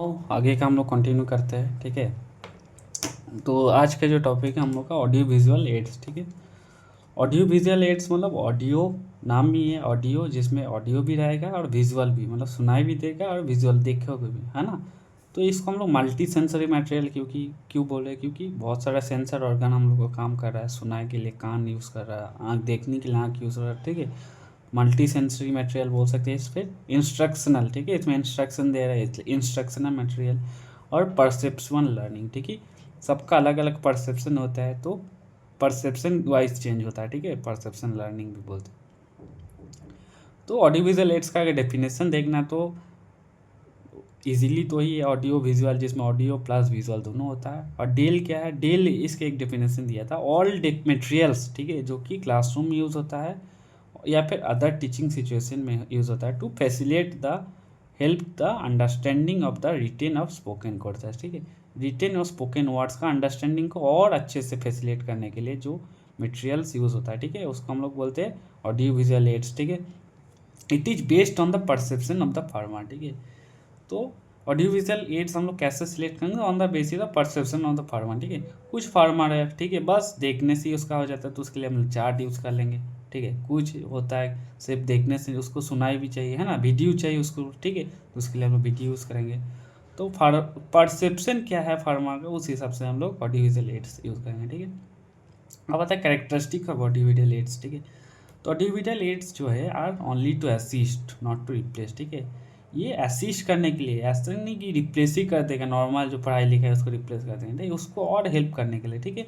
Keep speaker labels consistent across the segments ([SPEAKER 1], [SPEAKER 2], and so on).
[SPEAKER 1] तो आगे का हम लोग कंटिन्यू करते हैं। ठीक है, तो आज का जो टॉपिक है हम लोग का ऑडियो विजुअल एड्स। ठीक है, ऑडियो विजुअल एड्स मतलब ऑडियो, नाम भी है ऑडियो, जिसमें ऑडियो भी रहेगा और विजुअल भी, मतलब सुनाई भी देगा और विजुअल देखोगे भी, है ना। तो इसको हम लोग मल्टी सेंसरी मटेरियल क्यों बोल रहे हैं, क्योंकि बहुत सारा सेंसर ऑर्गन हम लोग को काम कर रहा है। सुनाई के लिए कान यूज़ कर रहा है, आँख देखने के लिए आँख यूज़ कर रहा है। ठीक है, मल्टी सेंसरी मटेरियल बोल सकते हैं इस पर। इंस्ट्रक्शनल, ठीक है, इसमें इंस्ट्रक्शन दे रहा है इसलिए इंस्ट्रक्शनल मटेरियल। और परसेप्शन लर्निंग, ठीक है, सबका अलग अलग परसेप्शन होता है, तो परसेप्शन वाइज चेंज होता है। ठीक है, परसेप्शन लर्निंग भी बोलते हैं। तो ऑडियो विजुअल एड्स का अगर डेफिनेशन देखना तो इजीली तो ही ऑडियो विजुअल, जिसमें ऑडियो प्लस विजुअल दोनों होता है। और डेल क्या है, डेल इसके एक डेफिनेशन दिया था, ऑल मटेरियल्स, ठीक है, जो कि क्लासरूम में यूज़ होता है या फिर अदर टीचिंग सिचुएशन में यूज़ होता है to facilitate the help the understanding of the written of spoken words. ठीक है, रिटेन और स्पोकन वर्ड्स का अंडरस्टैंडिंग को और अच्छे से फैसिलिटेट करने के लिए जो मटेरियल्स यूज़ होता है, ठीक है, उसको हम लोग बोलते हैं ऑडियो विजुअल एड्स। ठीक है, it is based on the perception of the farmer. ठीक है, तो ऑडियो विजुअल एड्स हम लोग कैसे सिलेक्ट करेंगे, on the basis of perception of the farmer. ठीक है, कुछ फार्मर है, ठीक है, बस देखने से ही उसका हो जाता है, तो उसके लिए हम लोग चार्ट यूज़ कर लेंगे। ठीक है, कुछ होता है सिर्फ देखने से, उसको सुनाई भी चाहिए, है ना, वीडियो चाहिए उसको। ठीक है, तो उसके लिए हम लोग वीडियो यूज़ करेंगे। तो परसेप्शन क्या है फार्मर का, उस हिसाब से हम लोग ऑडियो विजुअल एड्स यूज़ करेंगे। ठीक है, अब आता है characteristic of audio visual aids. ठीक है, तो ऑडियो विजुअल एड्स जो है are only to assist not to replace. ठीक है, ये असिस्ट करने के लिए, ऐसा नहीं कि रिप्लेस ही कर देगा, नॉर्मल जो पढ़ाई लिखाई है उसको रिप्लेस कर देंगे, नहीं, उसको और हेल्प करने के लिए। ठीक है,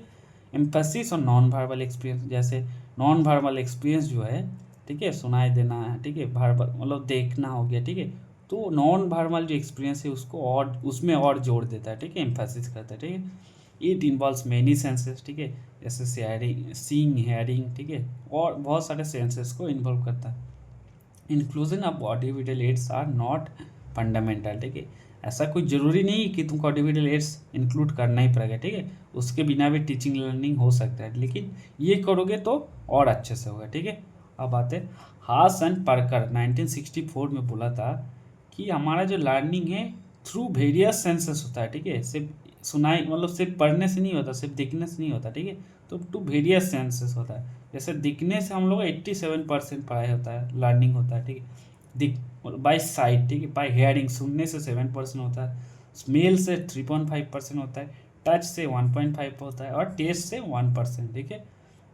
[SPEAKER 1] एम्फेसिस और नॉन वर्बल एक्सपीरियंस, जैसे नॉन वर्बल एक्सपीरियंस जो है, ठीक है, सुनाई देना है, ठीक है, वर्बल मतलब देखना हो गया। ठीक है, तो नॉन वर्बल जो एक्सपीरियंस है उसको और उसमें और जोड़ देता है। ठीक है, एम्फेसिस करता है। ठीक है, इट इन्वॉल्व्स मेनी सेंसेस। ठीक है, जैसे सीइंग, हेयरिंग, ठीक है, और बहुत सारे सेंसेस को इन्वॉल्व करता है। Inclusion of audio visual aids are not fundamental. ठीक है, ऐसा कोई ज़रूरी नहीं कि तुमको ऑडियो विजुअल एड्स इंक्लूड करना ही पड़ेगा। ठीक है, उसके बिना भी टीचिंग लर्निंग हो सकता है, लेकिन ये करोगे तो और अच्छे से होगा। ठीक है, अब आते हैं हास एंड परकर 1964 में बोला था कि हमारा जो लर्निंग है थ्रू वेरियस सेंसेस होता है। ठीक है, सिर्फ सुनाई मतलब सिर्फ पढ़ने से नहीं होता, सिर्फ दिखने से नहीं होता। ठीक है, तो टू वेरियस सेंसेस होता है। जैसे दिखने से हम लोग 87% पढ़ाई होता है, लर्निंग होता है। ठीक है, दिख बाई साइट, ठीक है, बाई हेयरिंग, सुनने से 7% होता है, स्मेल से 3.5% होता है, टच से 1.5 होता है और टेस्ट से 1%। ठीक है,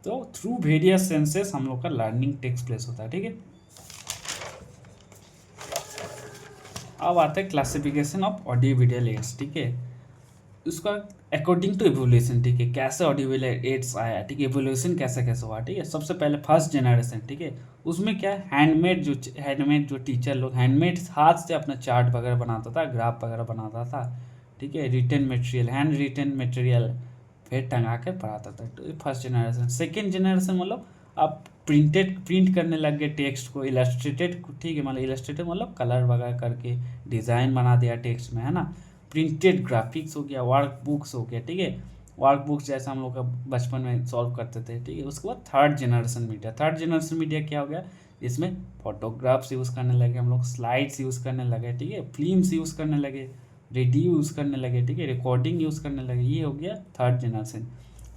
[SPEAKER 1] तो थ्रू वेरियस सेंसेस हम लोग का लर्निंग टेक्स प्लेस होता है। ठीक है, अब आता है classification of audio visual aids. ठीक है, उसका अकॉर्डिंग टू एवोल्यूशन। ठीक है, कैसे ऑडियो विजुअल एड्स आया, ठीक है, एवोल्यूशन कैसे कैसे हुआ। ठीक है, सबसे पहले फर्स्ट जनरेशन, ठीक है, उसमें क्या है, हैंडमेड जो टीचर लोग हैंडमेड हाथ से अपना चार्ट वगैरह बनाता था, ग्राफ वगैरह बनाता था। ठीक है, written material, hand written material फिर टंगा के पढ़ाता था। तो ये फर्स्ट जनरेशन। सेकेंड जनरेशन मतलब आप प्रिंट करने लग गए टेक्स्ट को, इलस्ट्रेटेड, ठीक है, मतलब इलस्ट्रेटेड मतलब कलर वगैरह करके डिज़ाइन बना दिया टेक्स्ट में, है ना। प्रिंटेड ग्राफिक्स हो गया, वर्क बुक्स हो गया। ठीक है, वर्क बुक्स जैसा हम लोग का बचपन में सॉल्व करते थे। ठीक है, उसके बाद third generation media. Third generation media क्या हो गया, इसमें फोटोग्राफ्स यूज़ करने लगे हम लोग, स्लाइड्स यूज़ करने लगे। ठीक है, फिल्म्स यूज़ करने लगे, रेडियो यूज़ करने लगे। ठीक है, रिकॉर्डिंग यूज़ करने लगे। ये हो गया थर्ड जनरेशन।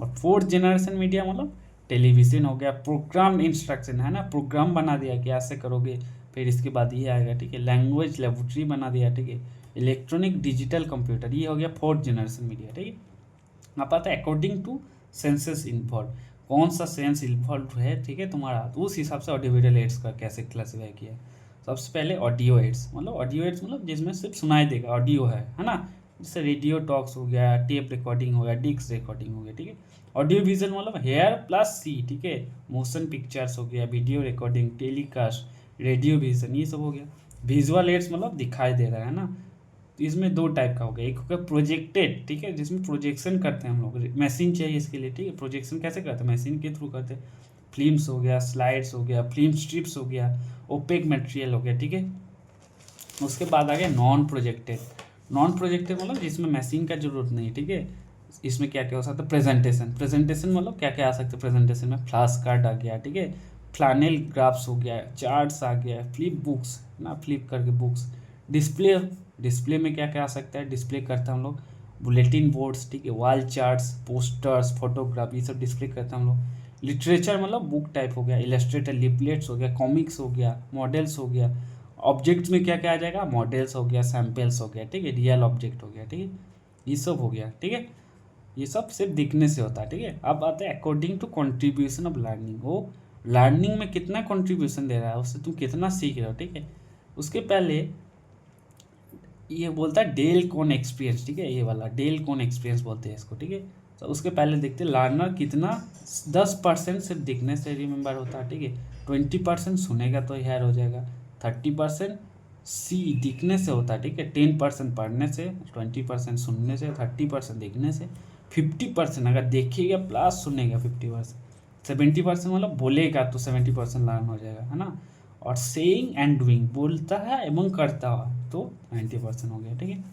[SPEAKER 1] और फोर्थ जनरेशन मीडिया मतलब टेलीविज़न हो गया, प्रोग्राम इंस्ट्रक्शन, है ना, प्रोग्राम बना दिया कि ऐसे करोगे, फिर इसके बाद ये आएगा। ठीक है, लैंग्वेज लेबोरेटरी बना दिया। ठीक है, इलेक्ट्रॉनिक डिजिटल कंप्यूटर, ये हो गया फोर्थ जनरेशन मीडिया। ठीक है, आप आता है अकॉर्डिंग टू सेंसेस इन्वॉल्व, कौन सा सेंस इन्वॉल्व है, ठीक है, तुम्हारा, तो उस हिसाब से ऑडियो विजुअल एड्स का कैसे क्लासीफाई किया है। सबसे पहले ऑडियो एड्स मतलब जिसमें सिर्फ सुनाई देगा, ऑडियो है ना, जैसे रेडियो टॉक्स हो गया, टेप रिकॉर्डिंग हो गया, डिस्क रिकॉर्डिंग हो गया। ठीक है, ऑडियो विजुअल मतलब हेयर प्लस सी, ठीक है, मोशन पिक्चर्स हो गया, video recording, telecast, radio vision, ये सब हो गया। विजुअल एड्स मतलब दिखाई दे रहा है ना। तो इसमें दो टाइप का हो गया, एक हो गया प्रोजेक्टेड, ठीक है, जिसमें प्रोजेक्शन करते हैं हम लोग, मशीन चाहिए इसके लिए। ठीक है, प्रोजेक्शन कैसे करते हैं, मशीन के थ्रू करते हैं। फिल्म्स हो गया, स्लाइड्स हो गया, फिल्म स्ट्रिप्स हो गया, ओपेक मटेरियल हो गया। ठीक है, उसके बाद आ गया नॉन प्रोजेक्टेड। नॉन प्रोजेक्टेड मतलब जिसमें मशीन का जरूरत नहीं। ठीक है, इसमें क्या क्या हो सकता है, प्रेजेंटेशन मतलब क्या क्या आ सकता है प्रेजेंटेशन में, फ्लैश कार्ड आ गया। ठीक है, फ्लैनेल ग्राफ्स हो गया, चार्ट्स आ गया, फ्लिप बुक्स ना, फ्लिप करके बुक्स, डिस्प्ले डिस्प्ले में क्या क्या आ सकता है, डिस्प्ले करता है हम लोग बुलेटिन बोर्ड्स, ठीक है, वॉल चार्ट्स, पोस्टर्स, फोटोग्राफ, ये सब डिस्प्ले करता है हम लोग। लिटरेचर मतलब बुक टाइप हो गया, इलस्ट्रेटर, लिपलेट्स हो गया, कॉमिक्स हो गया, मॉडल्स हो गया। ऑब्जेक्ट्स में क्या क्या आ जाएगा, मॉडल्स हो गया, सैम्पल्स हो गया, ठीक है, रियल ऑब्जेक्ट हो गया, ठीक है, ये सब हो गया, ठीक है। ये सब सिर्फ दिखने से होता है, ठीक है। अब आते हैं according to contribution of learning, वो लर्निंग में कितना कंट्रीब्यूशन दे रहा है, उससे तुम कितना सीख रहे हो, ठीक है। उसके पहले ये बोलता है डेल कॉन एक्सपीरियंस, ठीक है, ये वाला डेल कॉन एक्सपीरियंस बोलते हैं इसको, ठीक है। तो उसके पहले देखते हैं लर्नर कितना 10% सिर्फ दिखने से रिमेंबर होता है, ठीक है। 20% सुनेगा तो याद हो जाएगा, 30% सी दिखने से होता है, ठीक है। 10% पढ़ने से, 20% सुनने से, 30% दिखने से, 50% अगर देखेगा प्लस सुनेगा 50%, 70% मतलब बोलेगा तो 70% लर्न हो जाएगा, है ना। और सेइंग एंड डूइंग, बोलता है एवं करता है तो 90% हो गया, ठीक है।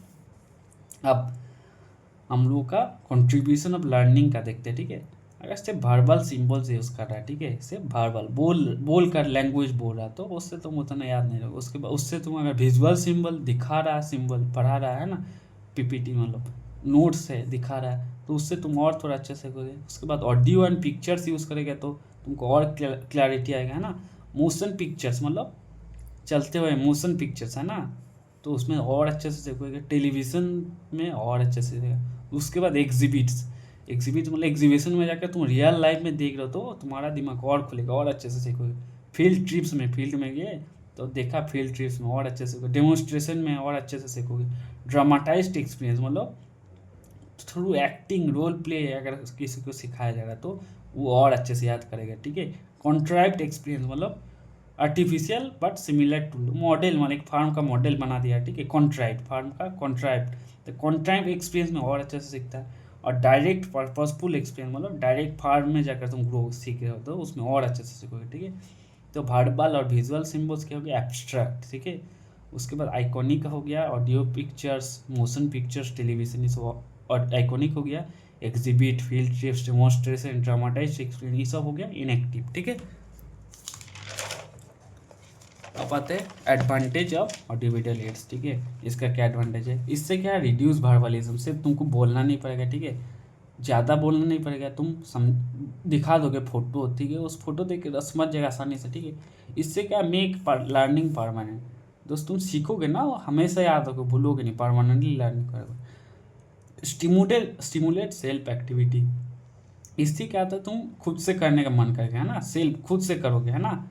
[SPEAKER 1] अब हम लोग का कंट्रीब्यूशन ऑफ लर्निंग का देखते हैं, ठीक है। अगर सिर्फ वर्बल सिंबल्स यूज़ कर रहा है, ठीक है, सिर्फ वर्बल बोल कर लैंग्वेज बोल रहा है तो उससे तुम उतना याद नहीं रहोगे। उसके बाद उससे तुम अगर विजुअल सिंबल दिखा रहा है, सिंबल पढ़ा रहा है ना, पीपीटी मतलब नोट्स है दिखा रहा है, तो उससे तुम और थोड़ा अच्छे से करोगे। उसके बाद ऑडियो एंड पिक्चर्स यूज़ करेगा तो तुमको और क्लैरिटी आएगा, है ना। मोशन पिक्चर्स मतलब चलते हुए मोशन पिक्चर्स, है ना, तो उसमें और अच्छे से सीखोगे। टेलीविज़न में और अच्छे से सीखेगा। उसके बाद एग्जिबिट्स, एग्जिबिट मतलब एग्जीबिशन में जाकर तुम रियल लाइफ में देख रहे हो तो तुम्हारा दिमाग और खुलेगा, और अच्छे से सीखोगे। फील्ड ट्रिप्स में, फील्ड में गए तो देखा फील्ड ट्रिप्स में और अच्छे से सीखोगे। डेमोन्स्ट्रेशन में और अच्छे से सीखोगे। ड्रामाटाइज्ड एक्सपीरियंस मतलब थ्रू एक्टिंग रोल प्ले अगर किसी को सिखाया जाएगा तो वो और अच्छे से याद करेगा, ठीक है। कॉन्ट्राइव्ड एक्सपीरियंस मतलब artificial but similar to model, मतलब एक फार्म का मॉडल बना दिया, ठीक है। कॉन्ट्राइव्ड फार्म का कॉन्ट्राइव्ड, तो कॉन्ट्राइव्ड एक्सपीरियंस में और अच्छे से सीखता है। और डायरेक्ट पर्पसफुल एक्सपीरियंस मतलब डायरेक्ट फार्म में जाकर तुम ग्रो सीख रहे हो तो उसमें और अच्छे से सीखोगे, ठीक है। तो वर्बल और विजुअल सिम्बल्स क्या हो गया, एब्स्ट्रैक्ट, ठीक है। उसके बाद आइकॉनिक हो गया, audio pictures, motion pictures, television, और आइकॉनिक हो गया, exhibit, field trips, demonstration, dramatised experience, ये सब हो गया इनएक्टिव, ठीक है। अब आते हैं advantage of audio visual aids, ठीक है। इसका क्या एडवांटेज है, इससे क्या रिड्यूस वर्बलिज्म, सिर्फ तुमको बोलना नहीं पड़ेगा, ठीक है, ज़्यादा बोलना नहीं पड़ेगा, तुम दिखा दोगे फोटो, ठीक है, उस फोटो देख के समझ जाएगा आसानी से, ठीक है। इससे क्या मेक लर्निंग परमानेंट, दोस्त तुम सीखोगे ना वो हमेशा याद होगा, भूलोगे नहीं, परमानेंटली लर्निंग करोगे। स्टिमुलेट सेल्फ एक्टिविटी, इससे क्या होता है तुम खुद से करने का मन करेगा, है ना, सेल्फ खुद से करोगे, है ना।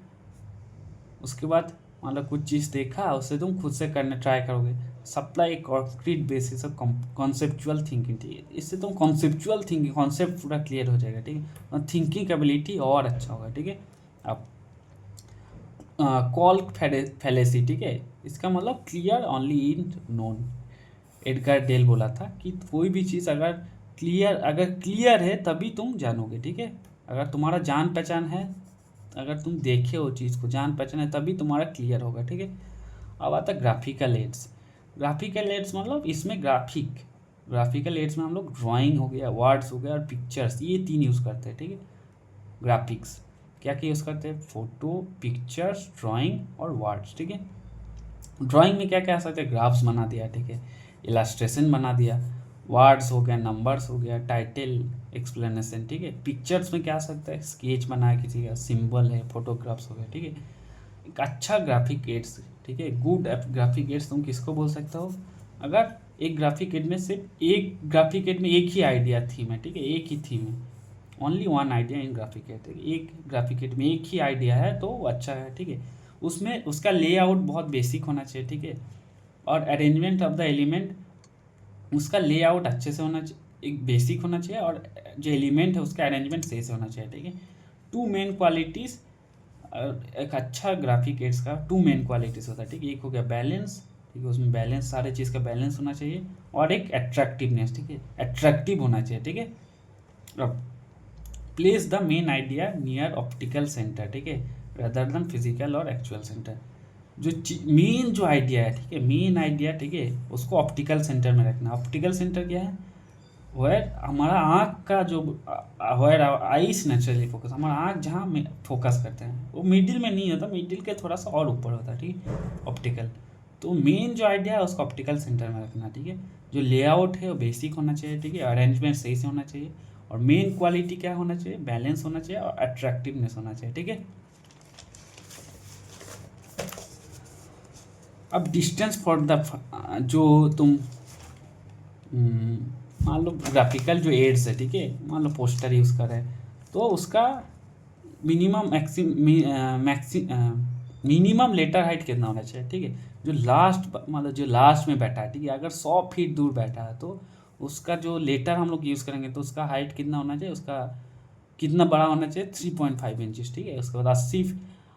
[SPEAKER 1] उसके बाद मतलब कुछ चीज़ देखा उससे तुम खुद से करने ट्राई करोगे। सप्लाई एक concrete basis of conceptual thinking, ठीक है, इससे तुम कॉन्सेप्चुअल थिंकिंग कॉन्सेप्ट पूरा क्लियर हो जाएगा, ठीक है, और थिंकिंग एबिलिटी और अच्छा होगा, ठीक है। अब कॉल फैलेसी, ठीक है, इसका मतलब clear only in known. Edgar Dale बोला था कि कोई भी चीज़ अगर क्लियर है तभी तुम जानोगे, ठीक है। अगर तुम्हारा जान पहचान है, अगर तुम देखे हो चीज़ को, जान पहचान है, तभी तुम्हारा क्लियर होगा, ठीक है। अब आता है ग्राफिकल एड्स। ग्राफिकल एड्स मतलब इसमें ग्राफिकल एड्स में हम लोग ड्राइंग हो गया, वर्ड्स हो गया और पिक्चर्स, ये 3 यूज़ करते हैं, ठीक है। ग्राफिक्स क्या क्या यूज़ करते हैं, फोटो, पिक्चर्स, ड्राइंग और वर्ड्स, ठीक है। ड्राइंग में क्या क्या आ सकते हैं, ग्राफ्स बना दिया, ठीक है, इलास्ट्रेशन बना दिया, वर्ड्स हो गया, नंबर्स हो गया, टाइटल, एक्सप्लेनेशन, ठीक है। पिक्चर्स में क्या आ सकता है, स्केच बनाया किसी का, सिंबल है, फोटोग्राफ्स हो गया, ठीक है। एक अच्छा ग्राफिक एड्स, ठीक है, गुड ग्राफिक एड्स तुम किसको बोल सकते हो, अगर एक ग्राफिक एड में सिर्फ एक ग्राफिक एड में एक ही आइडिया थीम है, ठीक है, एक ही थीम है, only one idea in graphic aid, एक ग्राफिक एड में एक ही आइडिया है तो वो अच्छा है, ठीक है। उसमें उसका लेआउट बहुत बेसिक होना चाहिए, ठीक है, और अरेंजमेंट ऑफ द एलिमेंट, उसका लेआउट अच्छे से होना चाहिए, एक बेसिक होना चाहिए, और जो एलिमेंट है उसका अरेंजमेंट सही से होना चाहिए, ठीक है। 2 मेन क्वालिटीज़, एक अच्छा ग्राफिक एड्स का 2 मेन क्वालिटीज़ होता है, ठीक है। एक हो गया बैलेंस, ठीक है, उसमें बैलेंस, सारे चीज़ का बैलेंस होना चाहिए, और एक अट्रैक्टिवनेस, ठीक है, अट्रैक्टिव होना चाहिए, ठीक है। अब place the main idea near optical centre, ठीक है, रदर देन फिजिकल और एक्चुअल सेंटर। जो मेन जो आइडिया है, ठीक है, मेन आइडिया, ठीक है, उसको ऑप्टिकल सेंटर में रखना। ऑप्टिकल सेंटर क्या है, वेयर हमारा आँख का जो वेयर आइस नेचुरली फोकस, हमारा आँख जहाँ फोकस करते हैं वो मिडिल में नहीं होता, मिडिल के थोड़ा सा और ऊपर होता है, ठीक है, ऑप्टिकल। तो मेन जो आइडिया है उसको ऑप्टिकल सेंटर में रखना, ठीक है। जो लेआउट है वो बेसिक होना चाहिए, ठीक है, अरेंजमेंट सही से होना चाहिए, और मेन क्वालिटी क्या होना चाहिए, बैलेंस होना चाहिए और अट्रैक्टिवनेस होना चाहिए, ठीक है। अब डिस्टेंस फॉर द जो तुम मान लो ग्राफिकल जो एड्स है, ठीक है, मान लो पोस्टर यूज़ कर रहे हैं, तो उसका मिनिमम मिनिमम लेटर हाइट कितना होना चाहिए, ठीक है। जो लास्ट मतलब जो लास्ट में बैठा है, ठीक है, अगर 100 फीट दूर बैठा है तो उसका जो लेटर हम लोग यूज़ करेंगे तो उसका हाइट कितना होना चाहिए, उसका कितना बड़ा होना चाहिए, 3.5 इंचेस, ठीक है। उसके बाद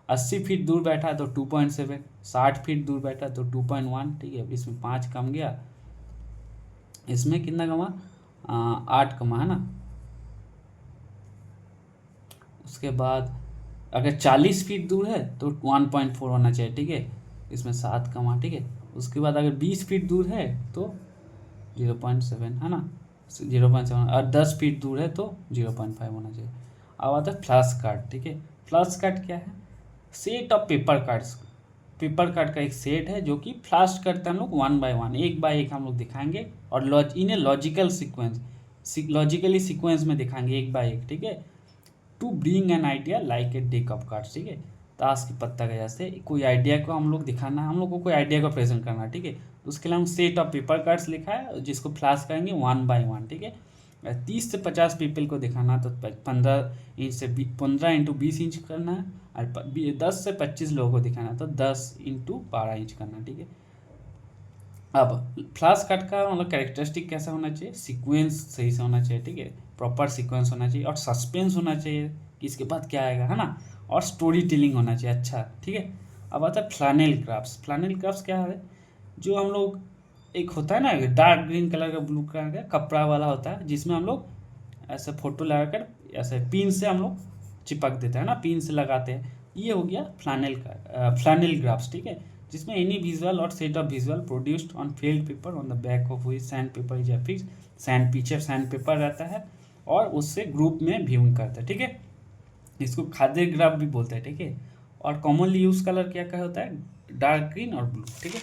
[SPEAKER 1] 80 फीट दूर बैठा है तो 2.7, 60 फीट दूर बैठा है तो 2.1, ठीक है। इसमें 5 कम गया, इसमें कितना कमा, 8 कमा, है ना। उसके बाद अगर 40 फीट दूर है तो 1.4 होना चाहिए, ठीक है, इसमें 7 कमा, ठीक है। उसके बाद अगर 20 फीट दूर है तो 0.7, है ना, 0.7, और 10 फीट दूर है तो 0.5 होना चाहिए। अब आता है फ्लैश कार्ड, ठीक है। फ्लैश कार्ड क्या है, set of paper cards, paper card का एक सेट है जो कि फ्लैश करते हैं हम लोग 1 बाय 1, एक बाय एक हम लोग दिखाएंगे, और इन्हें लॉजिकल लॉजिकली सीक्वेंस में दिखाएंगे एक बाय एक, ठीक है। To bring an idea like a deck of cards, ठीक है, ताश की पत्ता के जैसे कोई आइडिया को हम लोग दिखाना है, हम लोग को कोई आइडिया को प्रेजेंट करना है, ठीक है। तो उसके लिए हम सेट ऑफ पेपर कार्ड्स लिखा है जिसको फ्लैश करेंगे 1 बाय 1, ठीक है। 30 से 50 पीपल को दिखाना तो 15 इंटू 20 इंच करना है, और 10 से 25 लोगों को दिखाना है तो 10 इंटू 12 इंच करना है, ठीक है। अब फ्लैश कार्ड का मतलब कैरेक्टरिस्टिक कैसा होना चाहिए, सीक्वेंस सही से होना चाहिए, ठीक है, प्रॉपर सीक्वेंस होना चाहिए, और सस्पेंस होना चाहिए कि इसके बाद क्या आएगा, है ना, और स्टोरी टेलिंग होना चाहिए, अच्छा, ठीक है। अब आता है फ्लैनेल ग्राफ्स। फ्लैनेल ग्राफ्स क्या है, जो हम लोग एक होता है ना डार्क ग्रीन कलर का, ब्लू कलर का कपड़ा वाला होता है, जिसमें हम लोग ऐसे फोटो लगाकर ऐसे पिन से हम लोग चिपक देते हैं ना, पिन से लगाते हैं, ये हो गया फ्लैनेल ग्राफ्स, ठीक है। जिसमें एनी विजुअल और set of visual produced on failed paper on the back of हुई सैंड पेपर इज अफिक्स्ड, सैंड पीछे सैंड पेपर रहता है और उससे ग्रुप में व्यूइंग करता है, ठीक है। इसको खाद्य ग्राफ भी बोलते हैं, ठीक है। और कॉमनली यूज कलर क्या क्या होता है, डार्क ग्रीन और ब्लू, ठीक है।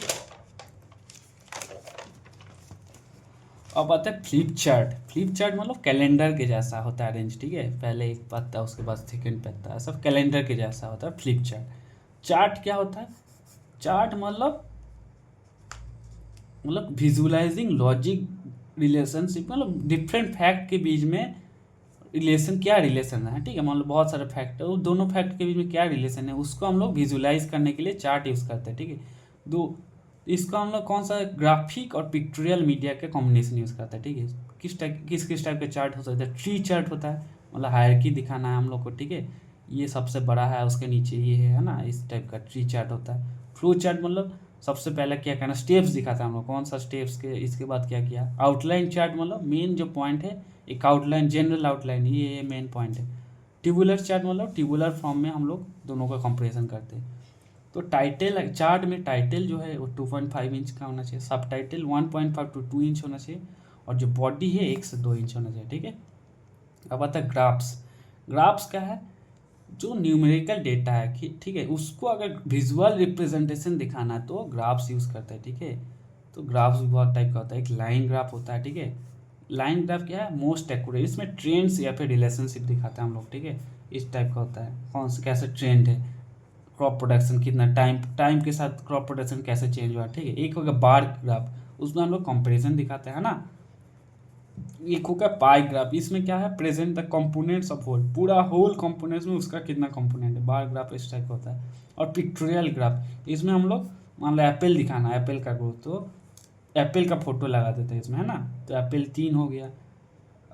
[SPEAKER 1] अब आता है फ्लिप चार्ट। फ्लिप चार्ट मतलब कैलेंडर के जैसा होता है अरेंज, ठीक है, पहले एक पत्ता उसके बाद सेकंड पत्ता, सब कैलेंडर के जैसा होता है फ्लिप चार्ट। चार्ट क्या होता है, चार्ट मतलब विजुअलाइजिंग लॉजिक रिलेशनशिप, मतलब डिफरेंट फैक्ट के बीच में रिलेशन, क्या रिलेशन है, ठीक है, मतलब बहुत सारे फैक्ट है, वो दोनों फैक्ट के बीच में क्या रिलेशन है उसको हम लोग विजुअलाइज करने के लिए चार्ट यूज़ करते हैं, ठीक है। दो इसको हम लोग कौन सा ग्राफिक और पिक्टोरियल मीडिया के कॉम्बिनेशन यूज़ करते हैं, ठीक है। किस टाइप के चार्ट हो सकते हैं, ट्री चार्ट होता है, मतलब हायरकी दिखाना है हम लोग को, ठीक है, ये सबसे बड़ा है उसके नीचे ये है ना, इस टाइप का ट्री चार्ट होता है। फ्लो चार्ट मतलब सबसे पहले क्या करना, स्टेप्स दिखाता है हम लोग, कौन सा स्टेप्स के इसके बाद क्या किया। आउटलाइन चार्ट मतलब मेन जो पॉइंट है, एक आउटलाइन, जनरल आउटलाइन, ये मेन पॉइंट है। ट्यूबुलर चार्ट मतलब ट्यूबुलर फॉर्म में हम लोग दोनों का कंपैरिजन करते हैं। तो टाइटल चार्ट में टाइटल जो है वो 2.5 इंच का होना चाहिए, सब टाइटल 1.5 to 2 इंच होना चाहिए, और जो बॉडी है 1 से 2 इंच होना चाहिए, ठीक है। अब आता है ग्राफ्स। ग्राफ्स क्या है, जो न्यूमेरिकल डेटा है, ठीक है, उसको अगर विजुअल रिप्रेजेंटेशन दिखाना है तो ग्राफ्स यूज़ करते हैं, ठीक है। तो ग्राफ्स भी बहुत टाइप का होता है, एक लाइन ग्राफ होता है, ठीक है। लाइन ग्राफ क्या है, मोस्ट एक्यूरेट, इसमें ट्रेंड्स या फिर रिलेशनशिप दिखाते हैं हम लोग, ठीक है, इस टाइप का होता है, कौन सा कैसे ट्रेंड है, क्रॉप प्रोडक्शन कितना टाइम के साथ क्रॉप प्रोडक्शन कैसे चेंज हुआ, ठीक है। एक होगा बार ग्राफ, उसमें हम लोग कंपेरिजन दिखाते हैं ना। एक होगा पाई ग्राफ, इसमें क्या है, present the components of whole, पूरा होल कंपोनेंट्स में उसका कितना कंपोनेंट है, बार ग्राफ इस टाइप का होता है। और पिक्टोरियल ग्राफ, इसमें हम लोग मान लो एप्पल दिखाना है, एप्पल का ग्रोथ, तो एप्पल का फोटो लगा देते हैं इसमें, है ना, तो एप्पल 3 हो गया,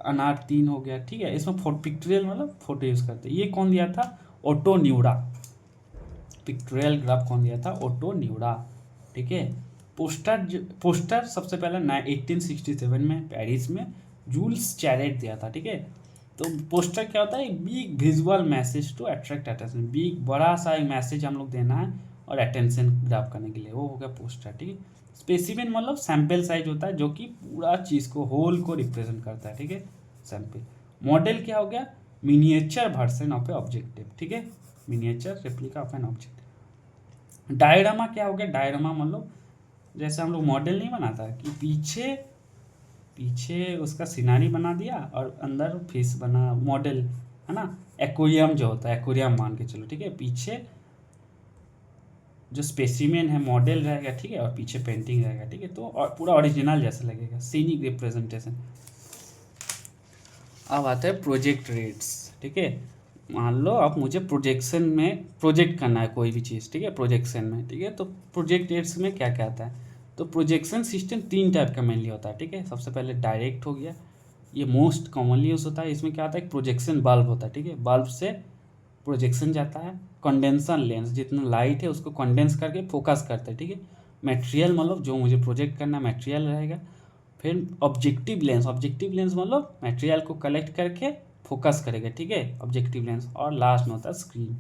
[SPEAKER 1] अनार 3 हो गया, ठीक है। इसमें पिक्टोरियल मतलब फोटो यूज़ करते हैं। ये कौन दिया था, ऑटो न्यूरा। पिक्टोरियल ग्राफ कौन दिया था, ऑटो न्यूरा, ठीक है। पोस्टर सबसे पहले 1867 में पेरिस में जूल्स चैरेट दिया था, ठीक है। तो पोस्टर क्या होता है, big visual message to attract attention, big बड़ा सा एक मैसेज हम लोग देना है और अटेंशन ग्राफ करने के लिए, वो हो गया पोस्टर, ठीक है। स्पेसिमेन मतलब सैंपल साइज होता है जो कि पूरा चीज़ को, होल को रिप्रेजेंट करता है, ठीक है, सैंपल। मॉडल क्या हो गया, miniature version of A objective, ठीक है, miniature replica of an object. Diorama क्या हो गया, डायरामा मतलब जैसे हम लोग मॉडल नहीं बनाता कि पीछे पीछे उसका सिनारी बना दिया और अंदर फिश बना, मॉडल है ना। एक्वेरियम जो होता है, एक्वेरियम मान के चलो, ठीक है। पीछे जो स्पेसिमेन है मॉडल रहेगा, ठीक है, और पीछे पेंटिंग रहेगा, ठीक है। तो और पूरा ओरिजिनल जैसा लगेगा, सीनिक रिप्रेजेंटेशन। अब आता है प्रोजेक्ट रेट्स, ठीक है। मान लो अब मुझे प्रोजेक्शन में प्रोजेक्ट करना है कोई भी चीज़, ठीक है, प्रोजेक्शन में, ठीक है। तो प्रोजेक्ट रेट्स में क्या क्या आता है, तो प्रोजेक्शन सिस्टम 3 टाइप का मेनली होता है, ठीक है। सबसे पहले डायरेक्ट हो गया, ये मोस्ट कॉमनली यूज होता है। इसमें क्या आता है, प्रोजेक्शन बल्ब होता है, ठीक है। बल्ब से प्रोजेक्शन जाता है। कंडेंसर लेंस, जितना लाइट है उसको कंडेंस करके फोकस करते हैं, ठीक है। मटेरियल मतलब जो मुझे प्रोजेक्ट करना है मटेरियल रहेगा। फिर ऑब्जेक्टिव लेंस, ऑब्जेक्टिव लेंस मतलब मटेरियल को कलेक्ट करके फोकस करेगा, ठीक है, ऑब्जेक्टिव लेंस। और लास्ट में होता है स्क्रीन।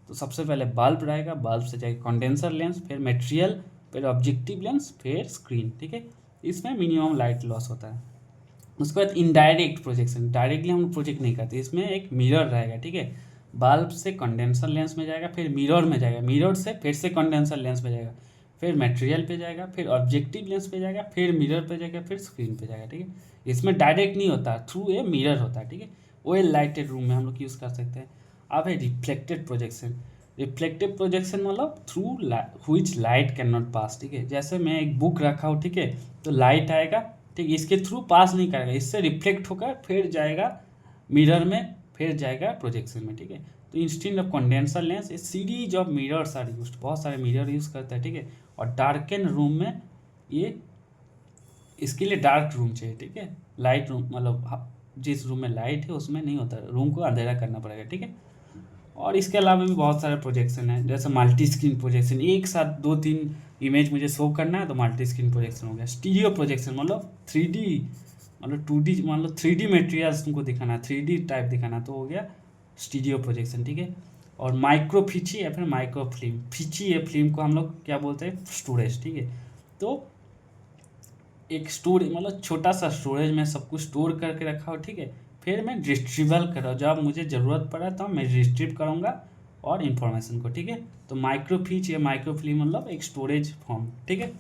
[SPEAKER 1] तो सबसे पहले बल्ब रहेगा, बल्ब से जाएगा कंडेंसर लेंस, फिर मटेरियल, फिर ऑब्जेक्टिव लेंस, फिर स्क्रीन, ठीक है। इसमें मिनिमम लाइट लॉस होता है। उसके बाद इनडायरेक्ट प्रोजेक्शन, डायरेक्टली हम प्रोजेक्ट नहीं करते। इसमें एक मिरर रहेगा, ठीक है। बल्ब से कंडेंसर लेंस में जाएगा, फिर मिरर में जाएगा, मिरर से फिर से कंडेंसर लेंस में जाएगा, फिर मटेरियल पे जाएगा, फिर ऑब्जेक्टिव लेंस पे जाएगा, फिर मिरर पे जाएगा, फिर स्क्रीन पे जाएगा, ठीक है। इसमें डायरेक्ट नहीं होता, थ्रू ए मिरर होता है, ठीक है। वेल लाइटेड रूम में हम लोग यूज़ कर सकते हैं। अब है रिफ्लेक्टेड प्रोजेक्शन। रिफ्लेक्टिव प्रोजेक्शन मतलब through which light can not pass, ठीक है। जैसे मैं एक बुक रखा हूँ, ठीक है, तो लाइट आएगा, ठीक, इसके थ्रू पास नहीं करेगा, इससे रिफ्लेक्ट होकर फिर जाएगा मिरर में, फिर जाएगा प्रोजेक्शन में, ठीक है। तो instead of condenser lens a series of mirrors are used, बहुत सारे मिरर यूज़ करता है, ठीक है। और डार्कन रूम में ये, इसके लिए डार्क रूम चाहिए, ठीक है। लाइट रूम मतलब जिस रूम में लाइट है उसमें नहीं होता, रूम को अंधेरा करना पड़ेगा, ठीक है। और इसके अलावा भी बहुत सारे प्रोजेक्शन है, जैसे मल्टी स्क्रीन प्रोजेक्शन, एक साथ 2-3 इमेज मुझे शो करना है तो मल्टी स्क्रीन प्रोजेक्शन हो गया। स्टीरियो प्रोजेक्शन मतलब 3D मतलब 2D मतलब 3D मटेरियल्स तुमको दिखाना है, 3D टाइप दिखाना, तो हो गया स्टीरियो प्रोजेक्शन, ठीक है। और माइक्रो फीची या फिर माइक्रो फिल्म, फीची या फिल्म को हम लोग क्या बोलते हैं, स्टोरेज, ठीक है। तो एक स्टोरेज मतलब छोटा सा स्टोरेज में सब कुछ स्टोर करके रखा हो, ठीक है। फिर मैं डिस्ट्रीब्यूट कर रहा हूँ, जब मुझे ज़रूरत पड़ा तो मैं डिस्ट्रीब्यूट करूँगा और इन्फॉर्मेशन को, ठीक है। तो माइक्रोफीच या माइक्रोफिल्म मतलब एक स्टोरेज फॉर्म, ठीक है।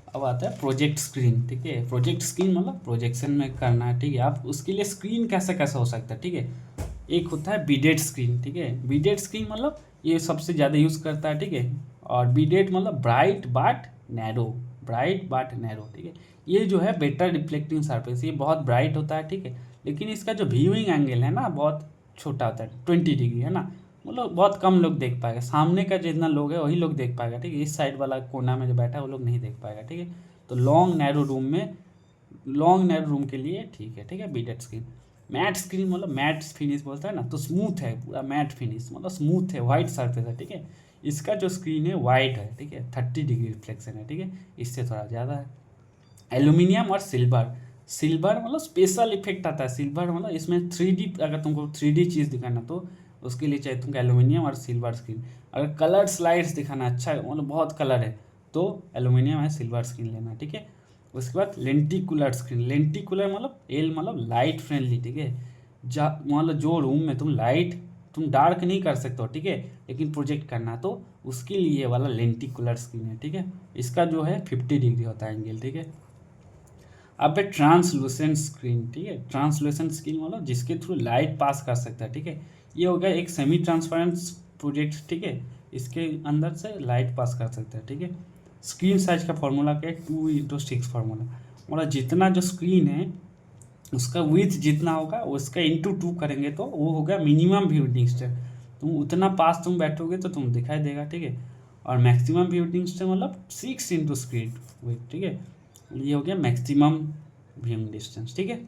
[SPEAKER 1] अब आता है प्रोजेक्ट स्क्रीन, ठीक है। प्रोजेक्ट स्क्रीन मतलब प्रोजेक्शन में करना है, ठीक है। आप उसके लिए स्क्रीन कैसे कैसे हो सकता है, ठीक है। एक होता है बीडेड स्क्रीन, ठीक है। बीडेड स्क्रीन मतलब ये सबसे ज़्यादा यूज़ करता है, ठीक है। और बीडेड मतलब bright but narrow, bright but narrow, ठीक है। ये जो है बेटर रिफ्लेक्टिंग सरफेस, ये बहुत ब्राइट होता है, ठीक है। लेकिन इसका जो व्यूइंग एंगल है ना बहुत छोटा होता है, 20 डिग्री है ना, मतलब बहुत कम लोग देख पाएगा। सामने का जितना लोग है वही लोग देख पाएगा, ठीक है। इस साइड वाला कोना में जो बैठा है वो लोग नहीं देख पाएगा, ठीक है। तो लॉन्ग नैरो रूम में, लॉन्ग नैरो रूम के लिए ठीक है, ठीक है, बीडेड स्क्रीन। मैट स्क्रीन मतलब मैट फिनिश बोलता है ना, तो स्मूथ है पूरा, मैट फिनिश मतलब स्मूथ है, वाइट सरफेस है, ठीक है। इसका जो स्क्रीन है वाइट है, ठीक है, 30 डिग्री रिफ्लेक्शन है, ठीक है, इससे थोड़ा ज़्यादा है। एल्यूमिनियम और सिल्वर, सिल्वर मतलब स्पेशल इफेक्ट आता है, सिल्वर मतलब इसमें 3D, अगर तुमको 3D चीज़ दिखाना तो उसके लिए चाहिए तुमको एल्यूमिनियम और सिल्वर स्क्रीन। अगर कलर स्लाइड्स दिखाना अच्छा है मतलब बहुत कलर है तो एल्यूमिनियम या सिल्वर स्क्रीन लेना, ठीक है। उसके बाद लेंटिकुलर स्क्रीन, लेंटिकुलर मतलब एल मतलब लाइट फ्रेंडली, ठीक है। मतलब जो रूम में तुम डार्क नहीं कर सकते हो, ठीक है, लेकिन प्रोजेक्ट करना तो उसके लिए वाला लेंटिकुलर स्क्रीन है, ठीक है। इसका जो है 50 डिग्री होता है एंगल, ठीक है। अब है ट्रांसलूसेंट स्क्रीन, ठीक है। ट्रांसलूसेंट स्क्रीन मतलब जिसके थ्रू लाइट पास कर सकता है, ठीक है। ये हो गया एक सेमी ट्रांसपेरेंट प्रोजेक्ट, ठीक है, इसके अंदर से लाइट पास कर सकता है, ठीक है। स्क्रीन साइज का फॉर्मूला क्या है, 2:6 फार्मूला, मतलब जितना जो स्क्रीन है उसका विड्थ जितना होगा उसका इंटू 2 करेंगे तो वो होगा मिनिमम व्यू डिस्टेंस। तुम उतना पास तुम बैठोगे तो तुम दिखाई देगा, ठीक है। और मैक्सिमम व्यू डिस्टेंस मतलब 6 इंटू स्क्रीन विड्थ, ठीक है। ये हो गया मैक्सिमम व्यूइंग डिस्टेंस, ठीक है।